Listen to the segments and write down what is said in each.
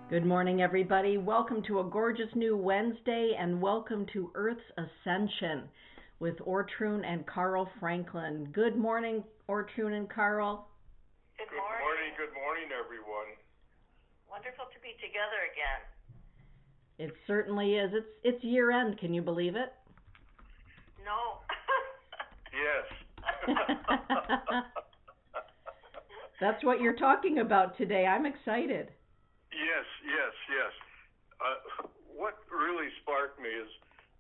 Good morning, everybody. Welcome to a gorgeous new Wednesday, and welcome to Earth's Ascension with Ortrun and Carl Franklin. Good morning, Ortrun and Carl. Good morning. Good morning, everyone. Wonderful to be together again. It certainly is. It's year end. Can you believe it? No. Yes. That's what you're talking about today. I'm excited. Yes. What really sparked me is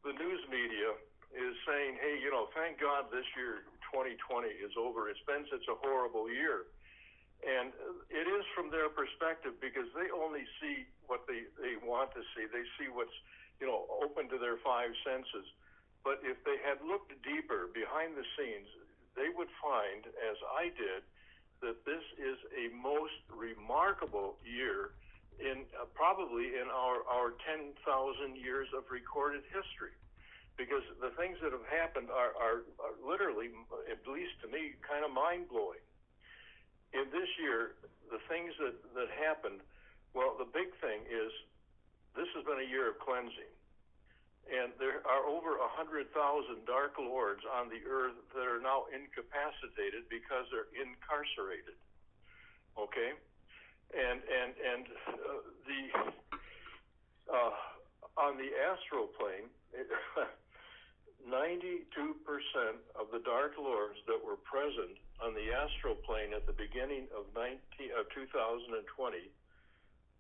the news media is saying, hey, thank God this year, 2020, is over. It's been such a horrible year. And it is from their perspective because they only see what they want to see. They see what's, open to their five senses. But if they had looked deeper behind the scenes, they would find, as I did, that this is a most remarkable year in probably in our 10,000 years of recorded history. Because the things that have happened are literally, at least to me, kind of mind-blowing. In this year, the things that happened, well, the big thing is this has been a year of cleansing. And there are over 100,000 dark lords on the earth that are now incapacitated because they're incarcerated. Okay? And on the astral plane, 92% of the dark lords that were present on the astral plane at the beginning of 2020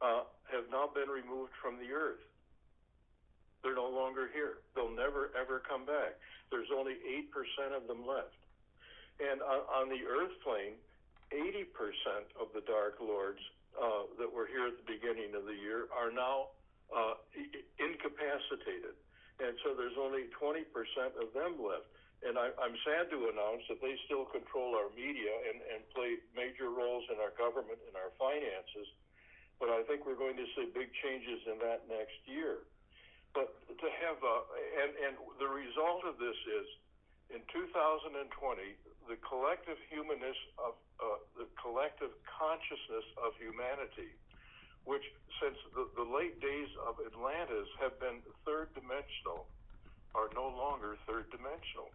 have now been removed from the earth. They're no longer here. They'll never, ever come back. There's only 8% of them left. And on the earth plane, 80% of the dark lords that were here at the beginning of the year are now incapacitated. And so there's only 20% of them left. And I'm sad to announce that they still control our media and play major roles in our government and our finances. But I think we're going to see big changes in that next year. But to have, and the result of this is, in 2020, the collective the collective consciousness of humanity, which since the late days of Atlantis have been third dimensional, are no longer third dimensional.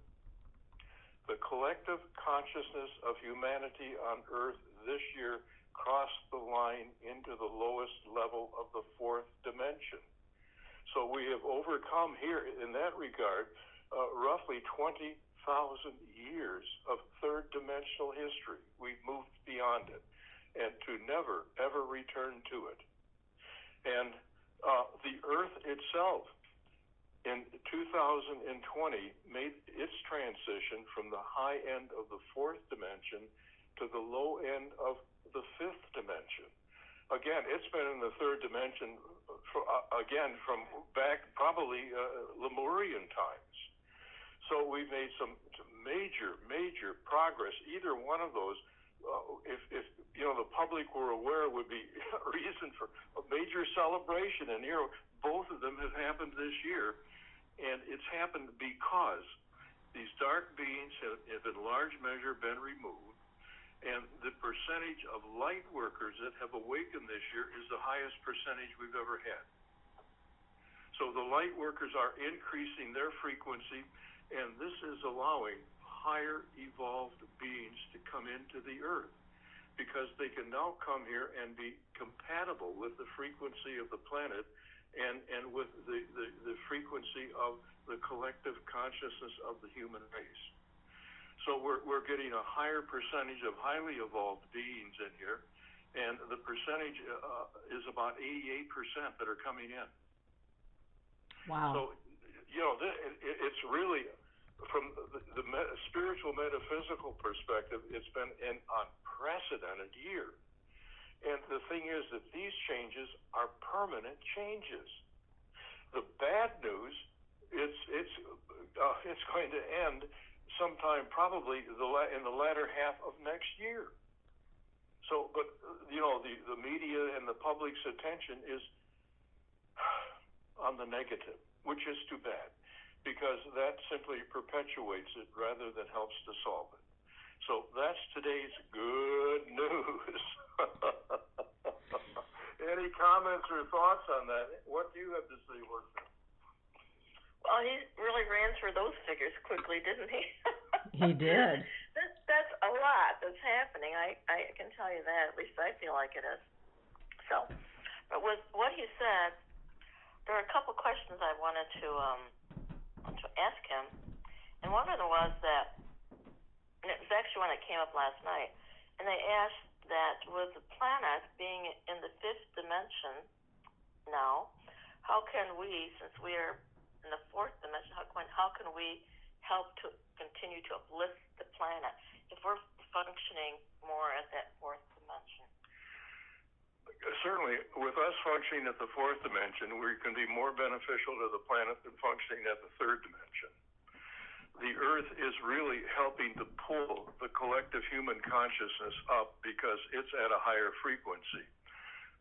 The collective consciousness of humanity on Earth this year crossed the line into the lowest level of the fourth dimension. So we have overcome here, in that regard, roughly 20,000 years of third dimensional history. We've moved beyond it, and to never, ever return to it. And the Earth itself, in 2020, made its transition from the high end of the fourth dimension to the low end of the fifth dimension. Again, it's been in the third dimension, from back probably Lemurian times. So we've made some major progress. Either one of those, if the public were aware, would be a reason for a major celebration. And both of them have happened this year, and it's happened because these dark beings have in large measure been removed, and the percentage of light workers that have awakened this year is the highest percentage we've ever had. So the light workers are increasing their frequency, and this is allowing higher evolved beings to come into the earth because they can now come here and be compatible with the frequency of the planet and with the frequency of the collective consciousness of the human race. So we're getting a higher percentage of highly evolved beings in here, and the percentage is about 88% that are coming in. Wow. So, it's really, from the spiritual metaphysical perspective, it's been an unprecedented year. And the thing is that these changes are permanent changes. The bad news, it's going to end sometime probably in the latter half of next year. So, but the media and the public's attention is on the negative, which is too bad, because that simply perpetuates it rather than helps to solve it. So that's today's good news. any comments or thoughts on that? What do you have to say, Ortrun? Well, he really ran through those figures quickly, didn't he? He did. That's a lot that's happening. I can tell you that. At least I feel like it is. So, but with what he said, there are a couple questions I wanted to ask him, and one of them was that, and it was actually one that came up last night, and they asked that with the planet being in the fifth dimension now, how can we, since we are in the fourth dimension, how can we help to continue to uplift the planet if we're functioning more at that fourth dimension? Certainly, with us functioning at the fourth dimension, we can be more beneficial to the planet than functioning at the third dimension. The Earth is really helping to pull the collective human consciousness up because it's at a higher frequency.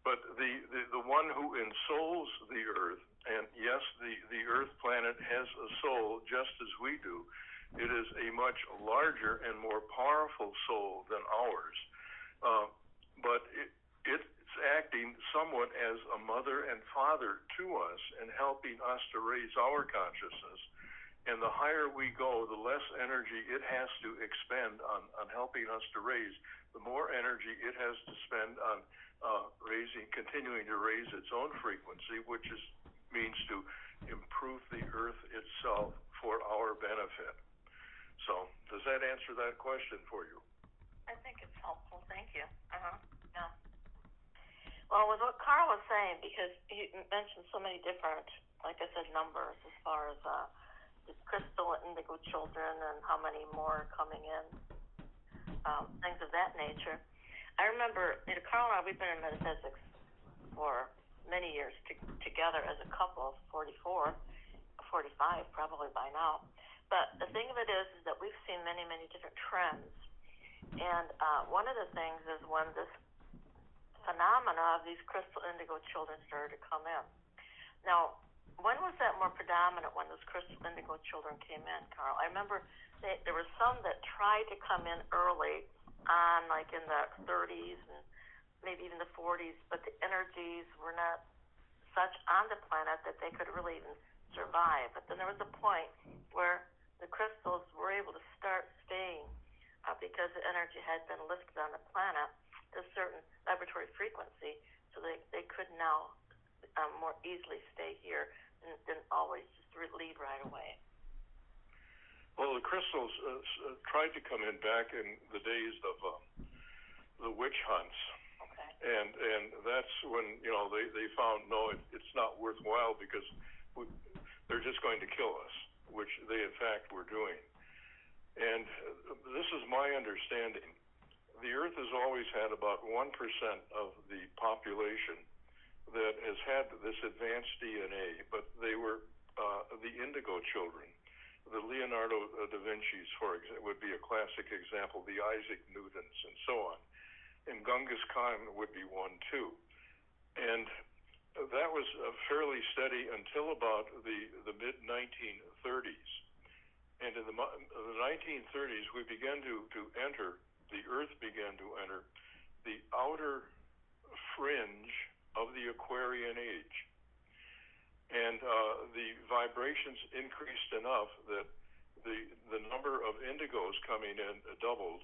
But the one who ensouls the Earth, and yes, the Earth planet has a soul just as we do. It is a much larger and more powerful soul than ours. But it's acting somewhat as a mother and father to us and helping us to raise our consciousness. And the higher we go, the less energy it has to expend on helping us to raise. The more energy it has to spend on continuing to raise its own frequency, which means to improve the Earth itself for our benefit. So, does that answer that question for you? I think it's helpful. Thank you. Yeah. Well, with what Carl was saying, because he mentioned so many different, like I said, numbers as far as the crystal indigo children and how many more are coming in, things of that nature. I remember, Carl and I, we've been in metaphysics for many years together as a couple, 44, 45 probably by now. But the thing of it is that we've seen many, many different trends. And one of the things is when this phenomena of these crystal indigo children started to come in. Now, when was that more predominant, when those crystal indigo children came in, Carl? I remember there were some that tried to come in early on, like in the 30s and maybe even the 40s, but the energies were not such on the planet that they could really even survive. But then there was a point where the crystals were able to start staying because the energy had been lifted on the planet to a certain vibratory frequency, so they could now more easily stay here than always just leave right away. Well, the crystals tried to come in back in the days of the witch hunts. Okay. And that's when, they found, no, it's not worthwhile because they're just going to kill us, which they in fact were doing. And this is my understanding. The Earth has always had about 1% of the population that has had this advanced DNA, but they were the indigo children. The Leonardo da Vinci's, for example, would be a classic example, the Isaac Newtons and so on. And Genghis Khan would be one too. And that was fairly steady until about the mid-1930s. And in the 1930s, we began to enter, the Earth began to enter the outer fringe of the Aquarian age. And the vibrations increased enough that the number of indigos coming in doubled.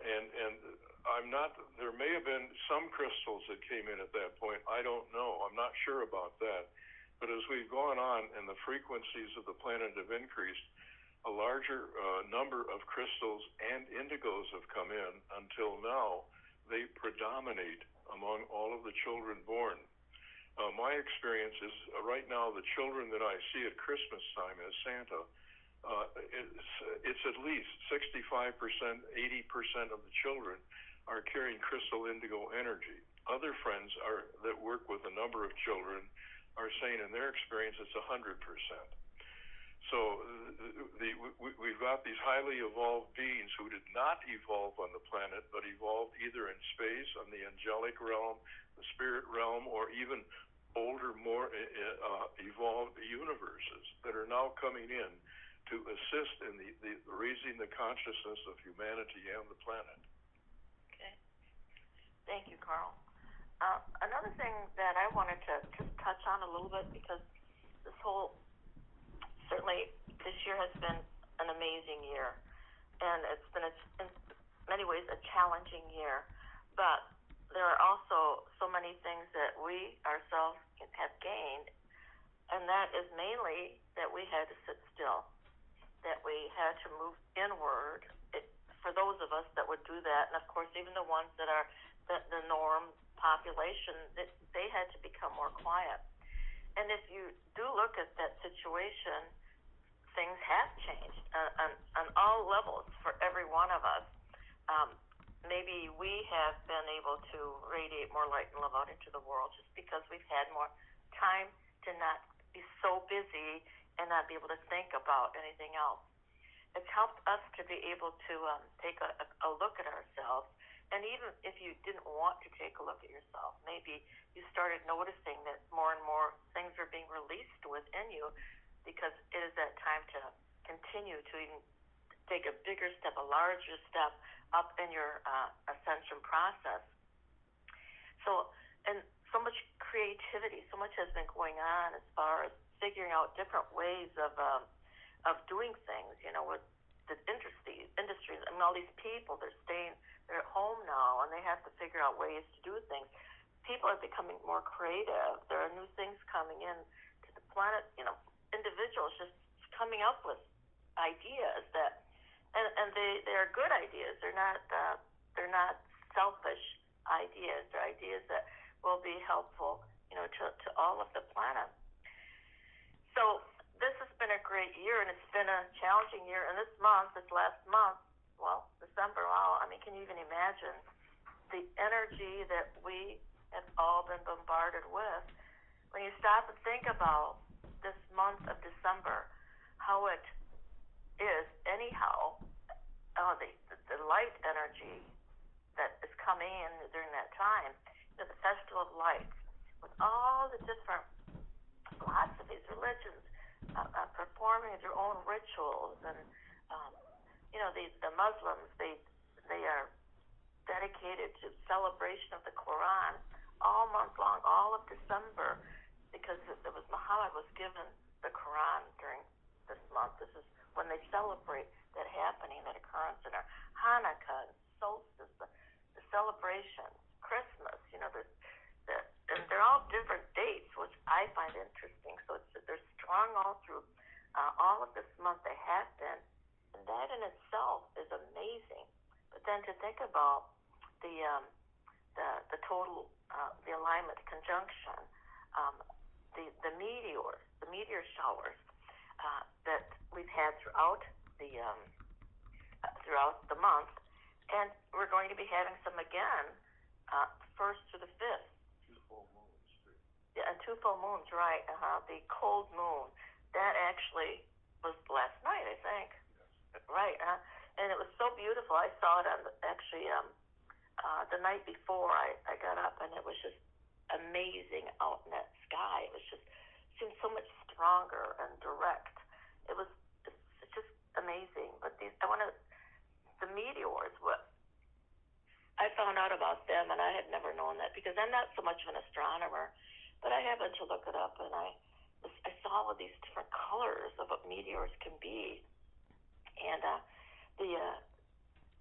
And there may have been some crystals that came in at that point. I don't know. I'm not sure about that. But as we've gone on and the frequencies of the planet have increased, a larger number of crystals and indigos have come in until now they predominate among all of the children born. My experience is right now the children that I see at Christmas time as Santa, it's at least 65%, 80% of the children are carrying crystal indigo energy. Other friends that work with a number of children are saying in their experience it's 100%. So we've got these highly evolved beings who did not evolve on the planet, but evolved either in space, on the angelic realm, the spirit realm, or even older, more evolved universes that are now coming in to assist in the raising the consciousness of humanity and the planet. Okay. Thank you, Carl. Another thing that I wanted to just touch on a little bit, because this whole, certainly this year has been an amazing year, and it's been in many ways a challenging year, but there are also so many things that we ourselves have gained, and that is mainly that we had to sit still, that we had to move inward. For those of us that would do that, and of course even the ones that are the norm population, that they had to become more quiet. And if you do look at that situation, things have changed on all levels for every one of us. Maybe we have been able to radiate more light and love out into the world just because we've had more time to not be so busy and not be able to think about anything else. It's helped us to be able to take a look at ourselves. And even if you didn't want to take a look at yourself, maybe you started noticing that more and more things are being released within you, because it is that time to continue to even take a bigger step, a larger step up in your ascension process. So, and so much creativity, so much has been going on as far as figuring out different ways of doing things, with the industries. I mean, all these people, they're at home now, and they have to figure out ways to do things. People are becoming more creative. There are new things coming in to the planet, individuals just coming up with ideas and they are good ideas. They're not selfish ideas. They're ideas that will be helpful, to all of the planet. So this has been a great year, and it's been a challenging year. And this last month, December, wow, I mean, can you even imagine the energy that we have all been bombarded with? When you stop and think about this month of December, how it is anyhow, the light energy that is coming in during that time, the Festival of Lights, with all the different philosophies, religions, performing their own rituals, and the Muslims, they are dedicated to celebration of the Quran all month long, all of December, because it was Muhammad was given the Quran during this month. This is when they celebrate that happening, that occurrence in our Hanukkah and solstice, the celebrations, Christmas. And they're all different dates, which I find interesting. So they're strong all through all of this month. They have been, and that in itself is amazing. But then to think about the total the alignment conjunction, the meteor showers that we've had throughout the month, and we're going to be having some again, 1st to the 5th. 2 full moons, too. Yeah, and 2 full moons, right? The cold moon, that actually was last night, I think. Yes. Right, and it was so beautiful. I saw it on the night before I got up, and it was just amazing out in that sky. It seemed so much stronger and direct. It's just amazing. But the meteors, what I found out about them, and I had never known that, because I'm not so much of an astronomer, but I happened to look it up, and I saw all these different colors of what meteors can be. And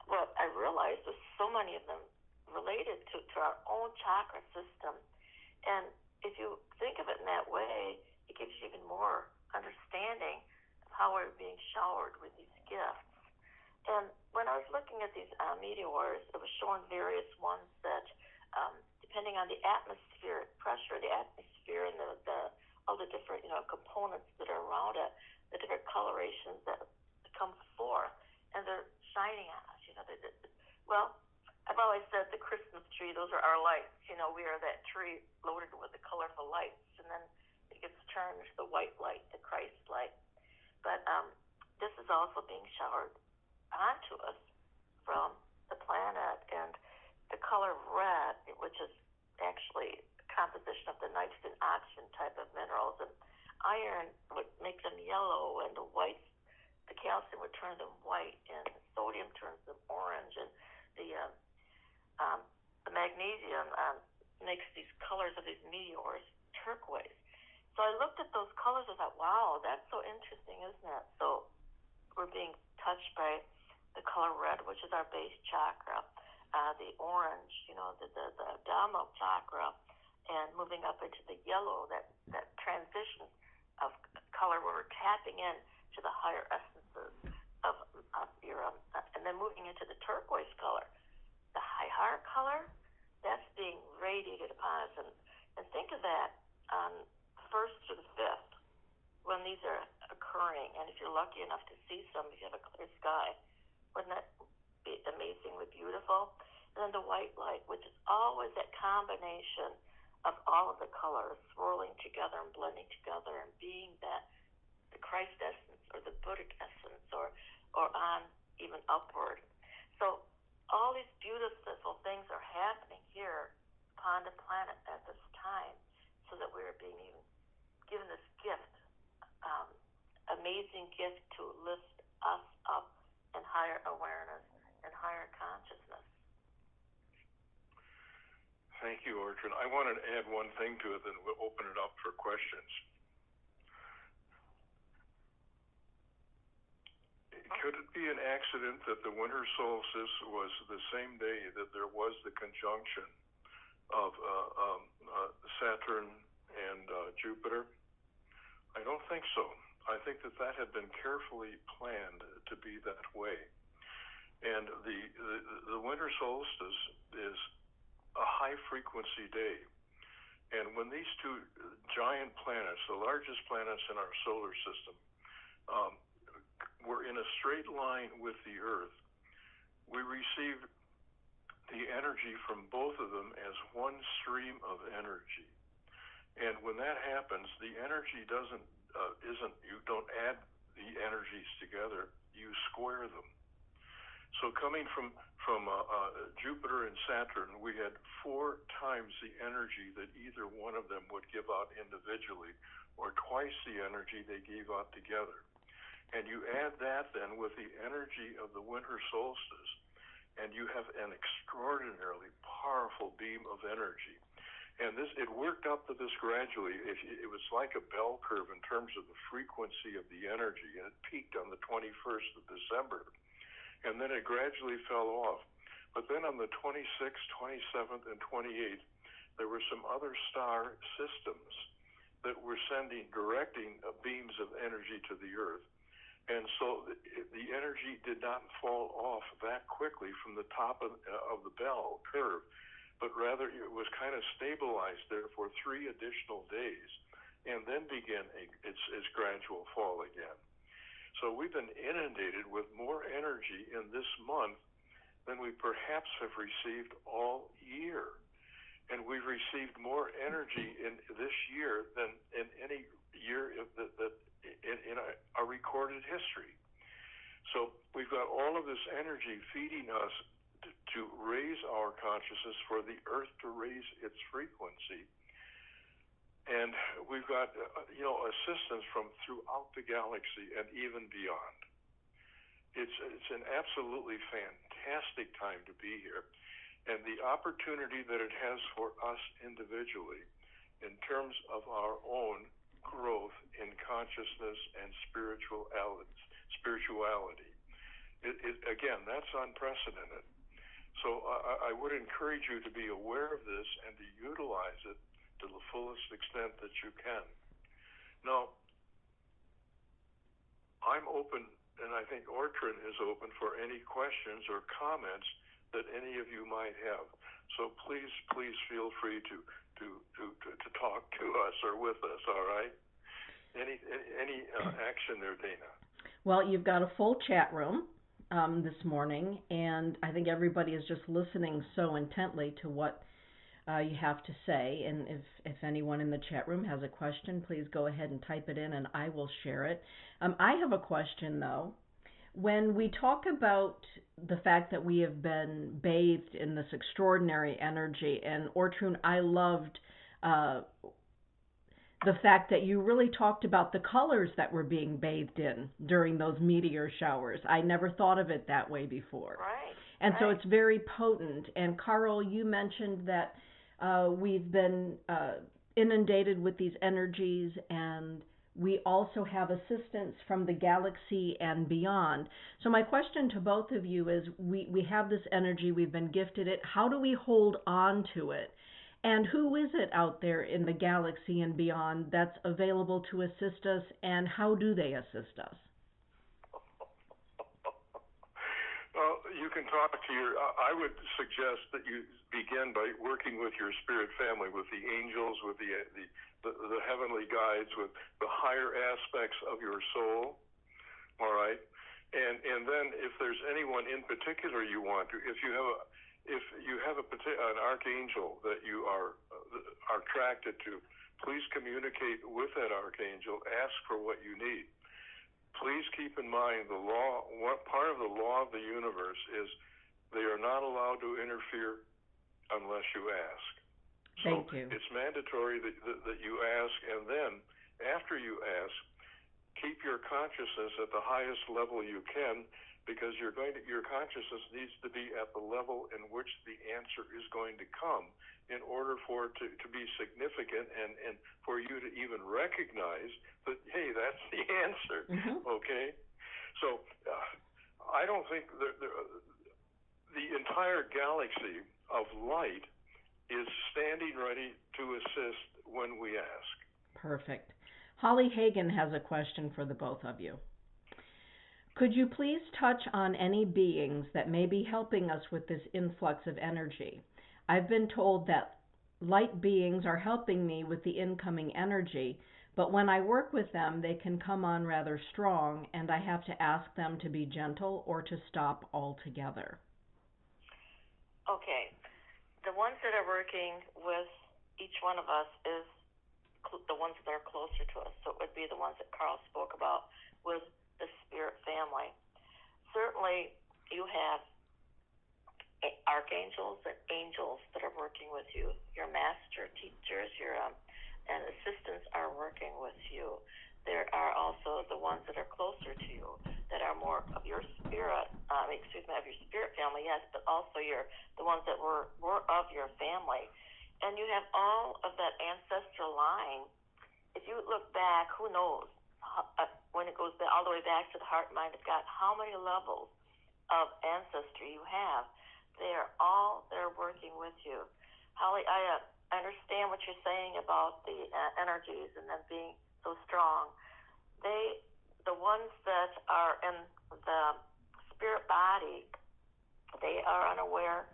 what I realized was so many of them related to our own chakra system. And if you think of it in that way, it gives you even more understanding of how we're being showered with these gifts. And when I was looking at these meteors, it was showing various ones that, depending on the atmospheric pressure, the atmosphere, and all the different components that are around it, the different colorations that come forth, and they're shining on us. Well, I've always said the Christmas tree, those are our lights. We are that tree loaded with the colorful lights, and then it gets turned to the white light, the Christ light. But this is also being showered onto us from the planet, and the color red, which is actually a composition of the nitrogen oxygen type of minerals, and iron would make them yellow, and the white, the calcium would turn them white, and the sodium turns them orange, and the magnesium makes these colors of these meteors turquoise. So I looked at those colors and thought, wow, that's so interesting, isn't it? So we're being touched by the color red, which is our base chakra, the orange, the Dhamma chakra, and moving up into the yellow, that transition of color where we're tapping in to the higher essences of your, and then moving into the turquoise color, the high heart color, that's being radiated upon us. And think of that on the 1st to the 5th, when these are occurring, and if you're lucky enough to see some, if you have a clear sky, wouldn't that be amazingly beautiful? And then the white light, which is always that combination of all of the colors swirling together and blending together and being that the Christ essence or the Buddhic essence or on even upward. So all these beautiful things are happening here upon the planet at this time, so that we're being even given this gift, amazing gift to lift us up in higher awareness and higher consciousness. Thank you, Ortrun. I wanted to add one thing to it, then we'll open it up for questions. Could it be an accident that the winter solstice was the same day that there was the conjunction of Saturn and Jupiter? I don't think so. I think that had been carefully planned to be that way. And the winter solstice is a high-frequency day. And when these two giant planets, the largest planets in our solar system, were in a straight line with the Earth, we received the energy from both of them as one stream of energy. And when that happens, the energy you don't add the energies together, you square them. So coming from Jupiter and Saturn, we had 4 times the energy that either one of them would give out individually, or twice the energy they gave out together. And you add that then with the energy of the winter solstice, and you have an extraordinarily powerful beam of energy. And it worked up to this gradually. It was like a bell curve in terms of the frequency of the energy, and it peaked on the 21st of December. And then it gradually fell off. But then on the 26th, 27th, and 28th, there were some other star systems that were directing beams of energy to the Earth. And so the energy did not fall off that quickly from the top of the bell curve, but rather it was kind of stabilized there for 3 additional days, and then began its gradual fall again. So we've been inundated with more energy in this month than we perhaps have received all year. And we've received more energy in this year than in any year in our recorded history. So we've got all of this energy feeding us to raise our consciousness, for the Earth to raise its frequency. And we've got, assistance from throughout the galaxy and even beyond. It's an absolutely fantastic time to be here. And the opportunity that it has for us individually in terms of our own growth in consciousness and spirituality. Again, that's unprecedented. So I would encourage you to be aware of this and to utilize it to the fullest extent that you can. Now, I'm open, and I think Ortrun is open for any questions or comments that any of you might have. So please feel free to talk to us or with us, all right? Any action there, Dana? Well, you've got a full chat room this morning, and I think everybody is just listening so intently to what you have to say. And if anyone in the chat room has a question, please go ahead and type it in, and I will share it. I have a question, though. When we talk about the fact that we have been bathed in this extraordinary energy, and Ortrun, I loved the fact that you really talked about the colors that were being bathed in during those meteor showers. I never thought of it that way before. Right. And so it's very potent. And Carl, you mentioned that We've been inundated with these energies, and we also have assistance from the galaxy and beyond. So my question to both of you is, we have this energy, we've been gifted it. How do we hold on to it? And who is it out there in the galaxy and beyond that's available to assist us, and how do they assist us? Well, you can talk to your, I would suggest that you begin by working with your spirit family, with the angels, with the heavenly guides, with the higher aspects of your soul, all right? And then if there's anyone in particular you want to, if you have an archangel that you are attracted to, please communicate with that archangel, ask for what you need. Please keep in mind what part of the law of the universe is they are not allowed to interfere unless you ask. Thank you. It's mandatory that you ask, and then after you ask, keep your consciousness at the highest level you can, because your consciousness needs to be at the level in which the answer is going to come in order for it to be significant and for you to even recognize that, hey, that's the answer, okay? So I don't think the entire galaxy of light is standing ready to assist when we ask. Perfect. Holly Hagen has a question for the both of you. Could you please touch on any beings that may be helping us with this influx of energy? I've been told that light beings are helping me with the incoming energy, but when I work with them, they can come on rather strong, and I have to ask them to be gentle or to stop altogether. Okay. The ones that are working with each one of us is the ones that are closer to us. So it would be the ones that Carl spoke about with the spirit family. Certainly, you have archangels and angels that are working with you. Your master teachers, and assistants are working with you. There are also the ones that are closer to you, that are more of your spirit, of your spirit family, yes, but also the ones that were of your family. And you have all of that ancestral line. If you look back, who knows, when it goes all the way back to the heart, mind of God, how many levels of ancestry you have. They're all there working with you. Holly, I understand what you're saying about the energies and them being so strong. The ones that are in the spirit body, they are unaware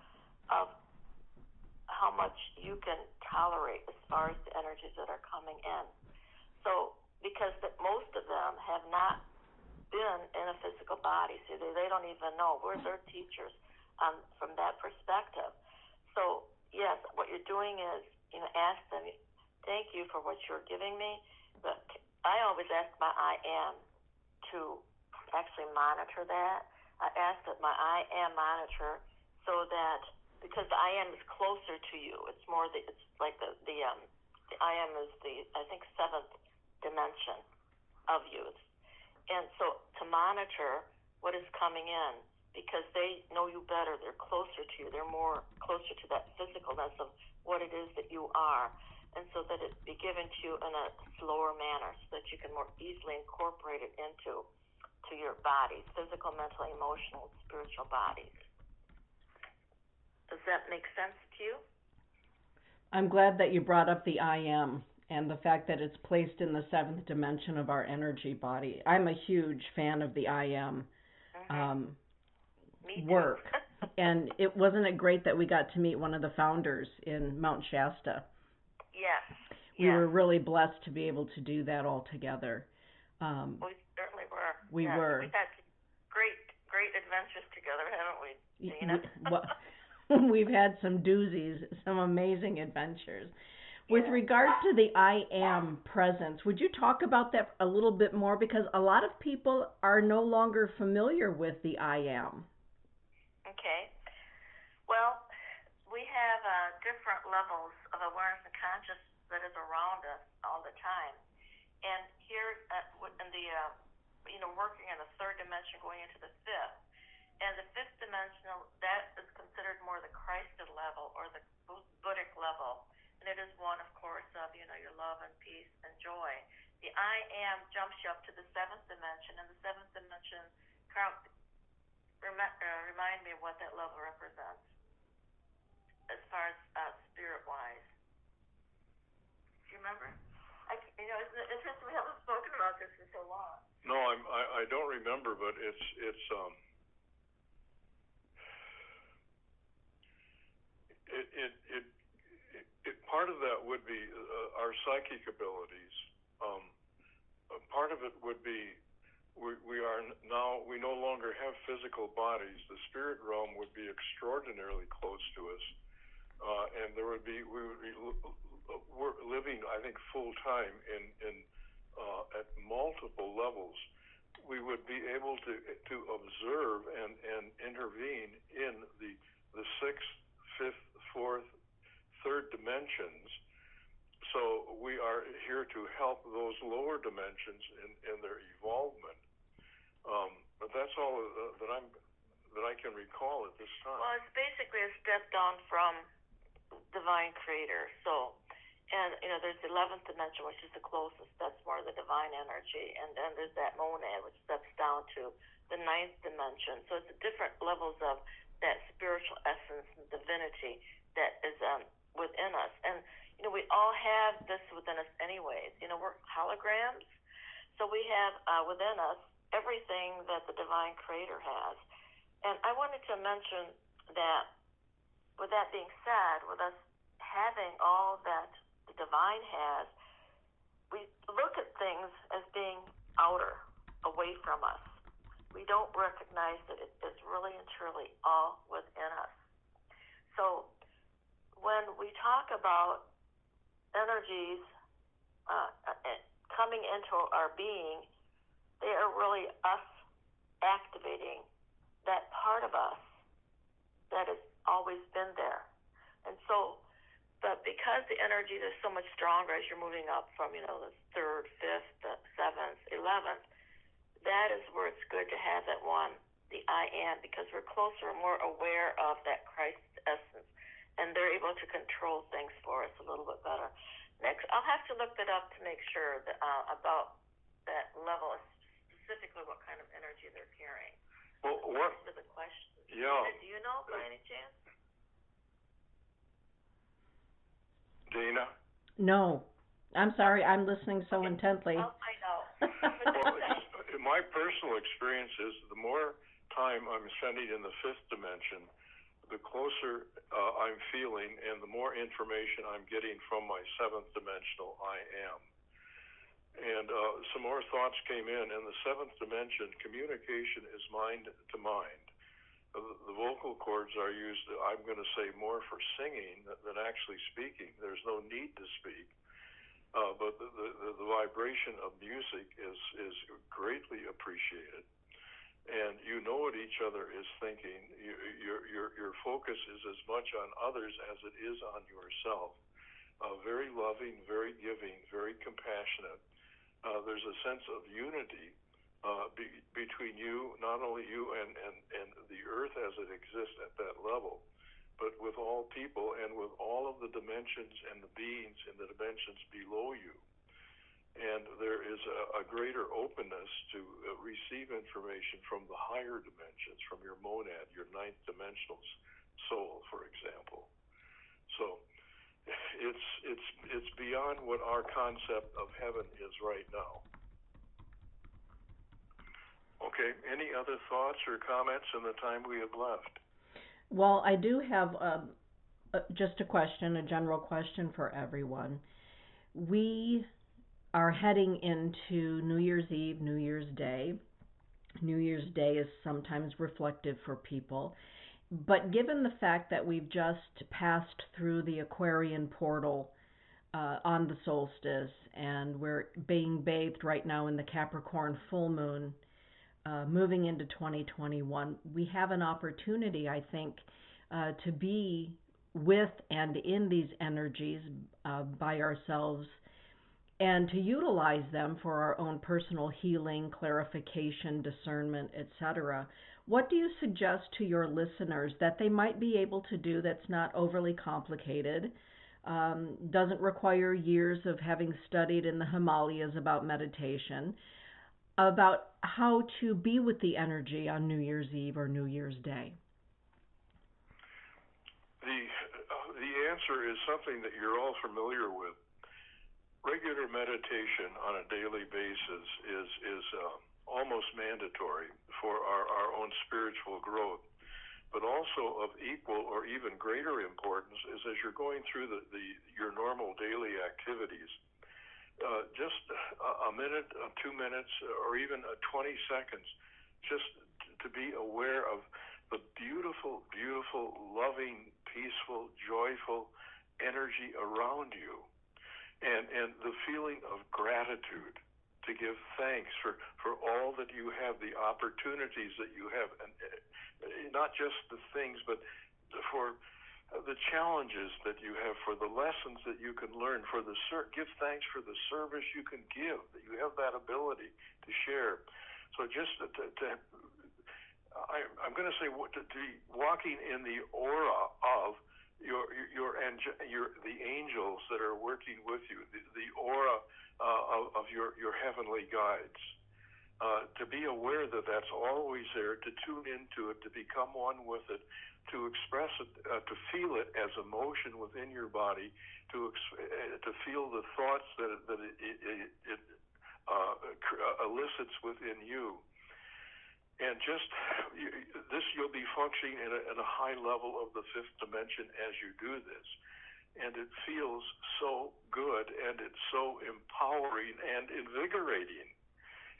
of how much you can tolerate as far as the energies that are coming in. So, because most of them have not been in a physical body, so they don't even know. We're their teachers from that perspective. So, yes, what you're doing is, ask them, thank you for what you're giving me, but I always ask my I am to actually monitor that. I ask that my I am monitor so that, because the I am is closer to you. It's more it's like the I am is I think, seventh dimension of you. And so to monitor what is coming in, because they know you better, they're closer to you, they're more closer to that physicalness of what it is that you are, and so that it be given to you in a slower manner so that you can more easily incorporate it into your bodies, physical, mental, emotional, spiritual bodies. Does that make sense to you? I'm glad that you brought up the I am and the fact that it's placed in the seventh dimension of our energy body. I'm a huge fan of the I am work. And wasn't it great that we got to meet one of the founders in Mount Shasta? Yes. We were really blessed to be able to do that all together. We certainly were. We were. We've had great adventures together, haven't we, Dana? We've had some doozies, some amazing adventures. With regard to the I am presence, would you talk about that a little bit more? Because a lot of people are no longer familiar with the I am. Okay. Well, we have different levels of awareness and consciousness that is around us all the time. And here in the, working in the third dimension, going into the fifth, And the fifth dimensional, that is considered more the Christed level or the Buddhic level. And it is one, of course, of, your love and peace and joy. The I am jumps you up to the seventh dimension, and the seventh dimension, Carl, remind me of what that level represents as far as spirit-wise. Do you remember? It's interesting we haven't spoken about this in so long. No, I don't remember, but it's part of that would be our psychic abilities. Part of it would be we no longer have physical bodies. The spirit realm would be extraordinarily close to us, and we would be living, I think, full time in at multiple levels. We would be able to observe and intervene in the sixth, fifth, fourth, third dimensions. So we are here to help those lower dimensions in their evolvement. But that's all that I can recall at this time. Well, it's basically a step down from divine creator. So, and there's the 11th dimension, which is the closest. That's more the divine energy. And then there's that monad, which steps down to the 9th dimension. So it's different levels of that spiritual essence and divinity that is within us. And we all have this within us anyways. We're holograms. So we have within us everything that the divine creator has. And I wanted to mention that with that being said, with us having all that the divine has, we look at things as being outer, away from us. We don't recognize that it is really and truly all within us. So when we talk about energies coming into our being, they are really us activating that part of us that has always been there. And so, but because the energy is so much stronger as you're moving up from, the 3rd, 5th, the 7th, 11th, that is where it's good to have that one, the I am, because we're closer and more aware of that Christ essence. And they're able to control things for us a little bit better. Next, I'll have to look that up to make sure that, about that level, specifically what kind of energy they're carrying. Well, what? To the question. Yeah. Do you know by any chance? Dana? No. I'm sorry, I'm listening so intently. Oh, I know. Well, my personal experience is the more time I'm spending in the fifth dimension, the closer I'm feeling and the more information I'm getting from my seventh dimensional I am. And some more thoughts came in the seventh dimension, communication is mind to mind. The vocal cords are used, I'm going to say, more for singing than actually speaking. There's no need to speak. But the vibration of music is greatly appreciated. And you know what each other is thinking. Your focus is as much on others as it is on yourself. Very loving, very giving, very compassionate. There's a sense of unity between you, not only you and the earth as it exists at that level, but with all people and with all of the dimensions and the beings in the dimensions below you. And there is a greater openness to receive information from the higher dimensions, from your monad, your 9th dimensional soul, for example. So it's beyond what our concept of heaven is right now. Okay, any other thoughts or comments in the time we have left? Well, I do have just a question, a general question for everyone. We are heading into New Year's Eve, New Year's Day. New Year's Day is sometimes reflective for people. But given the fact that we've just passed through the Aquarian portal on the solstice, and we're being bathed right now in the Capricorn full moon, moving into 2021, we have an opportunity, I think, to be with and in these energies by ourselves and to utilize them for our own personal healing, clarification, discernment, etc. What do you suggest to your listeners that they might be able to do that's not overly complicated, doesn't require years of having studied in the Himalayas about meditation, about how to be with the energy on New Year's Eve or New Year's Day? The answer is something that you're all familiar with. Regular meditation on a daily basis is almost mandatory for our own spiritual growth. But also of equal or even greater importance is as you're going through your normal daily activities, just a minute, 2 minutes, or even 20 seconds, just to be aware of the beautiful, beautiful, loving, peaceful, joyful energy around you, and the feeling of gratitude, to give thanks for all that you have, the opportunities that you have, and not just the things, but for the challenges that you have, for the lessons that you can learn, for give thanks for the service you can give, that you have that ability to share. So just I'm going to say to be walking in the aura of the angels that are working with you, the aura of your heavenly guides. To be aware that that's always there, to tune into it, to become one with it, to express it, to feel it as emotion within your body, to feel the thoughts that it elicits within you. And just you'll be functioning at a high level of the fifth dimension as you do this. And it feels so good, and it's so empowering and invigorating.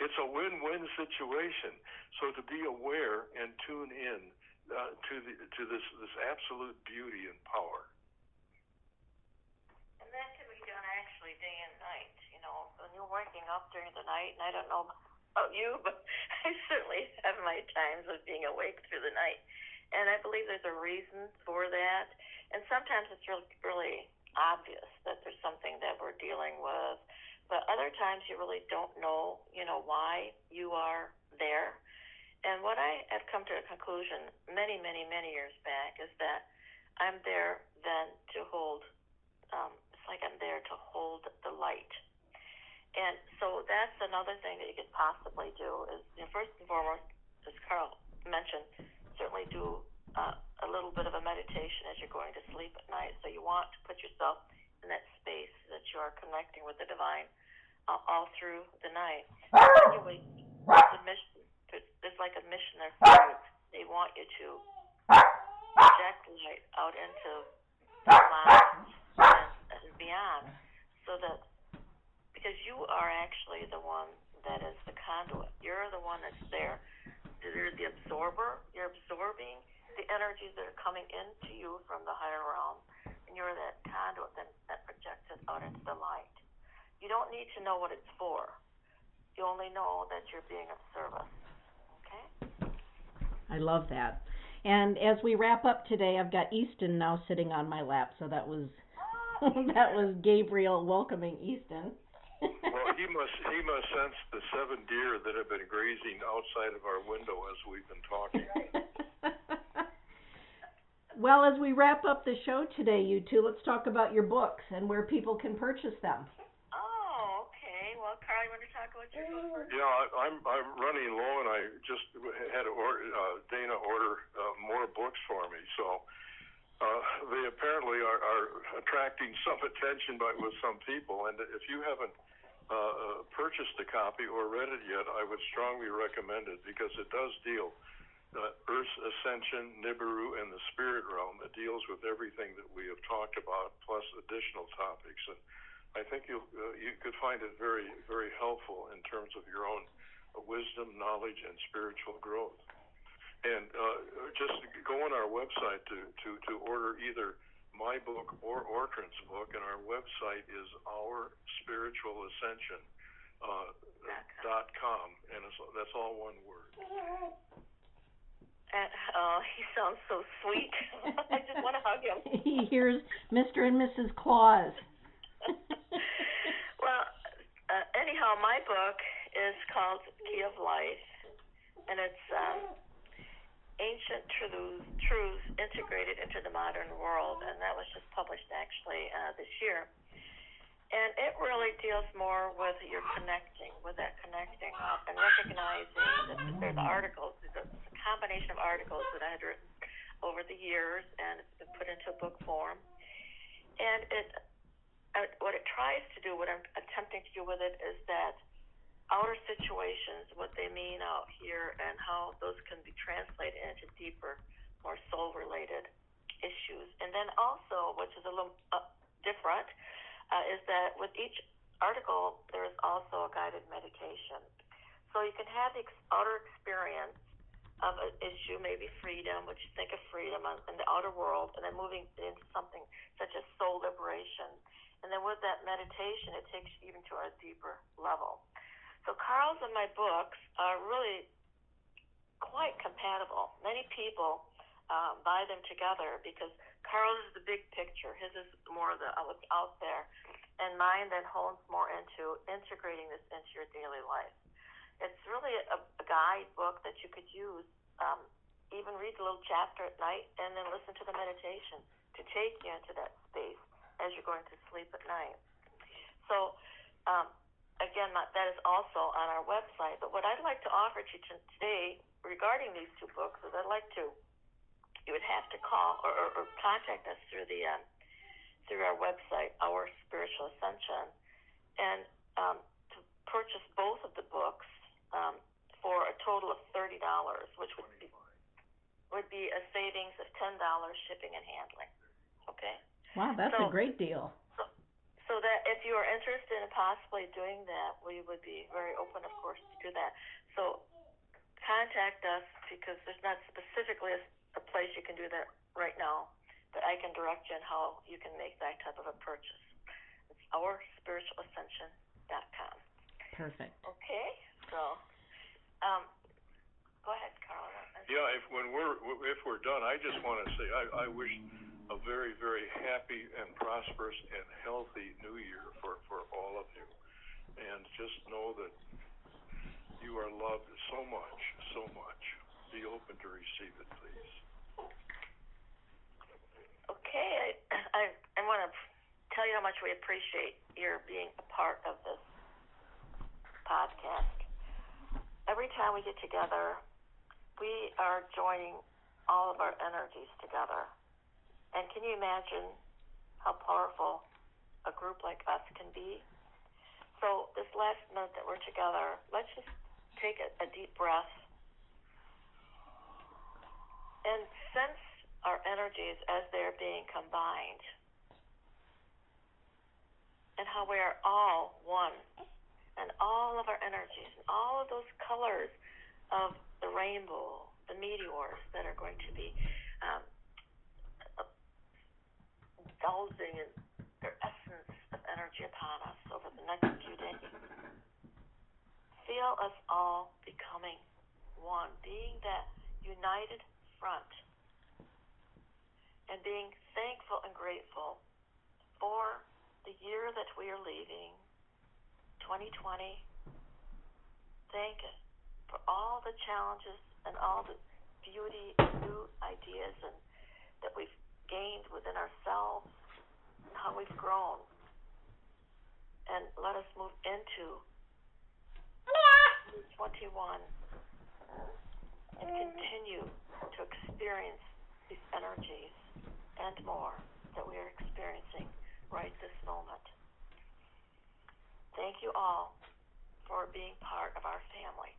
It's a win-win situation. So to be aware and tune in to this absolute beauty and power. And that can be done actually day and night. You know, when you're waking up during the night, and I don't know about you, but I certainly have my times of being awake through the night. And I believe there's a reason for that. And sometimes it's really obvious that there's something that we're dealing with. But other times you really don't know, why you are there. And what I have come to a conclusion many, many, many years back is that I'm there then to hold, it's like I'm there to hold the light. And so that's another thing that you could possibly do is, first and foremost, as Carl mentioned, certainly do a little bit of a meditation as you're going to sleep at night. So you want to put yourself in that space that you are connecting with the divine all through the night. When you wake, there's like a mission there for you. They want you to project light out into the clouds and beyond, so that because you are actually the one that is the conduit. You're the one that's there. You're the absorber. You're absorbing the energies that are coming into you from the higher realm, and you're that conduit that projects it out into the light. You don't need to know what it's for. You only know that you're being of service. Okay? I love that. And as we wrap up today, I've got Easton now sitting on my lap, so that was that was Gabriel welcoming Easton. Well, he must sense the 7 deer that have been grazing outside of our window as we've been talking. Well, as we wrap up the show today, you two, let's talk about your books and where people can purchase them. Oh, okay. Well, Carl, you want to talk about your book first? Yeah, I'm running low, and I just had Dana order more books for me. So they apparently are attracting some attention with some people. And if you haven't purchased a copy or read it yet, I would strongly recommend it, because it does deal Earth's ascension, Nibiru, and the spirit realm. It deals with everything that we have talked about, plus additional topics. And I think you could find it very, very helpful in terms of your own wisdom, knowledge, and spiritual growth. And just go on our website to order either my book or Ortran's book, and our website is OurSpiritualAscension.com, and that's all one word. He sounds so sweet. I just want to hug him. He hears Mr. and Mrs. Claus. Well, Well, my book is called Key of Life, and it's Ancient Truths Integrated into the Modern World, and that was just published actually this year. And it really deals more with your connecting, with that connecting up, and recognizing that there's articles, it's a combination of articles that I had written over the years, and it's been put into book form. And what it tries to do, what I'm attempting to do with it, is that outer situations, what they mean out here, and how those can be translated into deeper, more soul-related issues. And then also, which is a little different, is that with each article, there is also a guided meditation. So you can have the outer experience of an issue, maybe freedom, which you think of freedom in the outer world, and then moving into something such as soul liberation. And then with that meditation, it takes you even to a deeper level. So Carl's and my books are really quite compatible. Many people buy them together because Carl's is the big picture. His is more the what's out there. And mine then hones more into integrating this into your daily life. It's really a guidebook that you could use, even read a little chapter at night and then listen to the meditation to take you into that space as you're going to sleep at night. So, again, that is also on our website. But what I'd like to offer to you today regarding these two books is you would have to call or contact us through our website, Our Spiritual Ascension, and to purchase both of the books for a total of $30, which would be a savings of $10 shipping and handling. Okay? Wow, that's a great deal. So that if you are interested in possibly doing that, we would be very open, of course, to do that. So contact us because there's not specifically a place you can do that right now, but I can direct you on how you can make that type of a purchase. It's OurSpiritualAscension.com. Perfect. Okay, so go ahead, Carla. Yeah, if we're done, I just want to say I wish a very, very happy and prosperous and healthy New Year for all of you, and just know that you are loved so much, so much. Be open to receive it, please. Okay, I want to tell you how much we appreciate your being a part of this podcast. Every time we get together, we are joining all of our energies together. And can you imagine how powerful a group like us can be? So this last minute that we're together, let's just take a deep breath and sense our energies as they're being combined and how we are all one, and all of our energies and all of those colors of the rainbow, the meteors that are going to be indulging in their essence of energy upon us over the next few days. Feel us all becoming one, being that united front, and being thankful and grateful for the year that we are leaving, 2020. Thank it for all the challenges and all the beauty and new ideas and that we've gained within ourselves, and how we've grown. And let us move into 21 and continue to experience these energies and more that we are experiencing right this moment. Thank you all for being part of our family.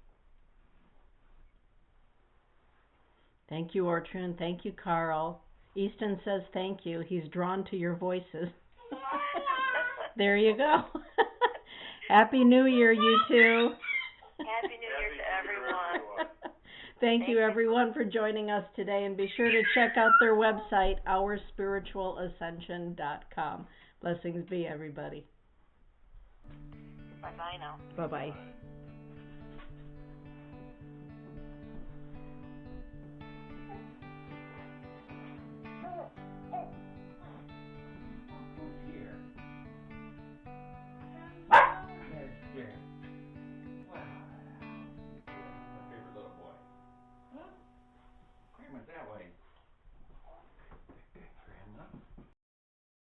Thank you, Ortrud. Thank you, Carl. Easton says thank you. He's drawn to your voices. There you go. Happy New Year, you two. Happy New Year to everyone. Thank you, everyone, for joining us today. And be sure to check out their website, OurSpiritualAscension.com. Blessings be, everybody. Bye-bye now. Bye-bye.